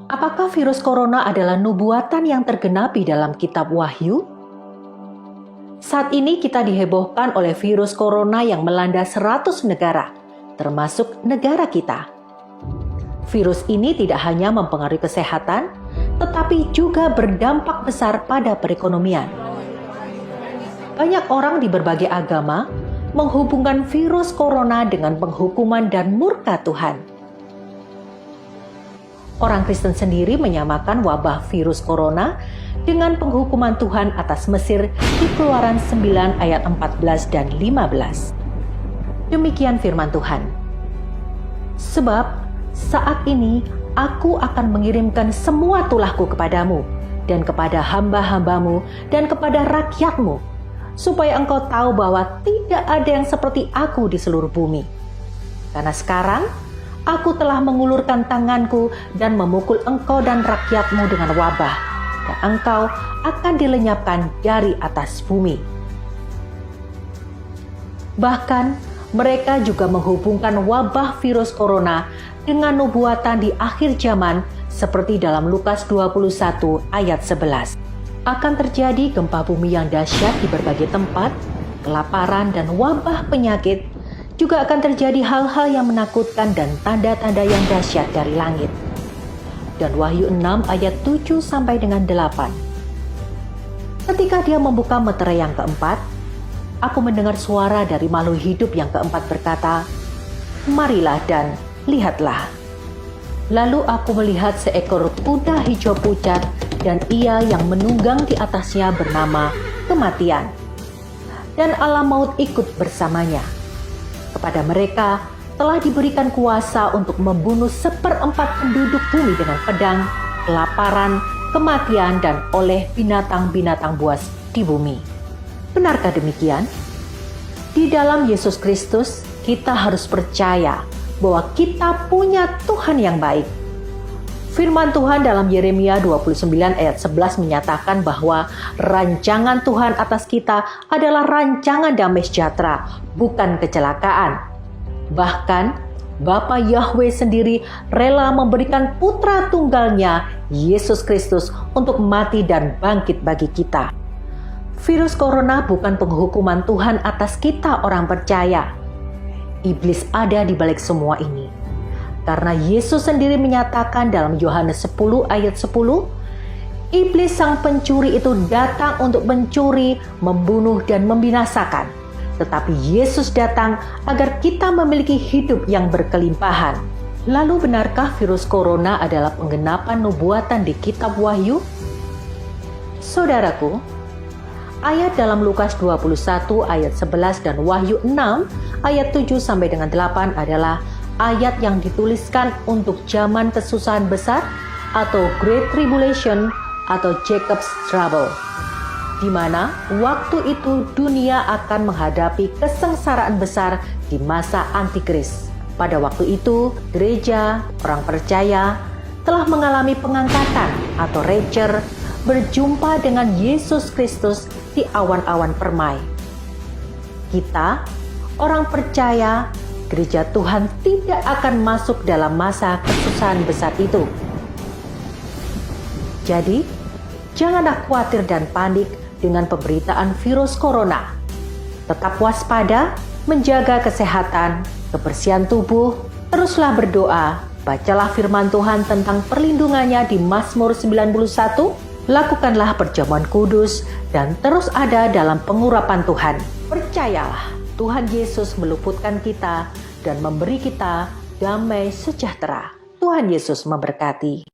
Apakah virus corona adalah nubuatan yang tergenapi dalam kitab Wahyu? Saat ini kita dihebohkan oleh virus corona yang melanda 100 negara, termasuk negara kita. Virus ini tidak hanya mempengaruhi kesehatan, tetapi juga berdampak besar pada perekonomian. Banyak orang di berbagai agama menghubungkan virus corona dengan penghukuman dan murka Tuhan. Orang Kristen sendiri menyamakan wabah virus corona dengan penghukuman Tuhan atas Mesir di Keluaran 9 ayat 14 dan 15. Demikian firman Tuhan. Sebab saat ini aku akan mengirimkan semua tulahku kepadamu dan kepada hamba-hambamu dan kepada rakyatmu, supaya engkau tahu bahwa tidak ada yang seperti aku di seluruh bumi. Karena sekarang aku telah mengulurkan tanganku dan memukul engkau dan rakyatmu dengan wabah, dan engkau akan dilenyapkan dari atas bumi. Bahkan mereka juga menghubungkan wabah virus corona dengan nubuatan di akhir zaman seperti dalam Lukas 21 ayat 11. Akan terjadi gempa bumi yang dahsyat di berbagai tempat, kelaparan dan wabah penyakit. Juga akan terjadi hal-hal yang menakutkan dan tanda-tanda yang dahsyat dari langit. Dan Wahyu 6 ayat 7 sampai dengan 8. Ketika dia membuka meterai yang keempat, aku mendengar suara dari makhluk hidup yang keempat berkata, "Marilah dan lihatlah." Lalu aku melihat seekor kuda hijau pucat dan ia yang menunggang di atasnya bernama Kematian. Dan alam maut ikut bersamanya. Kepada mereka telah diberikan kuasa untuk membunuh 1/4 penduduk bumi dengan pedang, kelaparan, kematian, dan oleh binatang-binatang buas di bumi. Benarkah demikian? Di dalam Yesus Kristus, kita harus percaya bahwa kita punya Tuhan yang baik. Firman Tuhan dalam Yeremia 29 ayat 11 menyatakan bahwa rancangan Tuhan atas kita adalah rancangan damai sejahtera, bukan kecelakaan. Bahkan Bapa Yahweh sendiri rela memberikan putra tunggalnya, Yesus Kristus, untuk mati dan bangkit bagi kita. Virus corona bukan penghukuman Tuhan atas kita orang percaya. Iblis ada di balik semua ini. Karena Yesus sendiri menyatakan dalam Yohanes 10 ayat 10, iblis sang pencuri itu datang untuk mencuri, membunuh, dan membinasakan. Tetapi Yesus datang agar kita memiliki hidup yang berkelimpahan. Lalu benarkah virus corona adalah penggenapan nubuatan di kitab Wahyu? Saudaraku, ayat dalam Lukas 21 ayat 11 dan Wahyu 6 ayat 7 sampai dengan 8 adalah ayat yang dituliskan untuk zaman kesusahan besar atau Great Tribulation atau Jacob's Trouble, di mana waktu itu dunia akan menghadapi kesengsaraan besar di masa Antikris. Pada waktu itu, gereja, orang percaya, telah mengalami pengangkatan atau rapture, berjumpa dengan Yesus Kristus di awan-awan permai. Kita, orang percaya, gereja Tuhan tidak akan masuk dalam masa kesusahan besar itu. Jadi, janganlah khawatir dan panik dengan pemberitaan virus corona. Tetap waspada, menjaga kesehatan, kebersihan tubuh, teruslah berdoa, bacalah firman Tuhan tentang perlindungannya di Mazmur 91, lakukanlah perjamuan kudus, dan terus ada dalam pengurapan Tuhan. Percayalah, Tuhan Yesus meluputkan kita dan memberi kita damai sejahtera. Tuhan Yesus memberkati.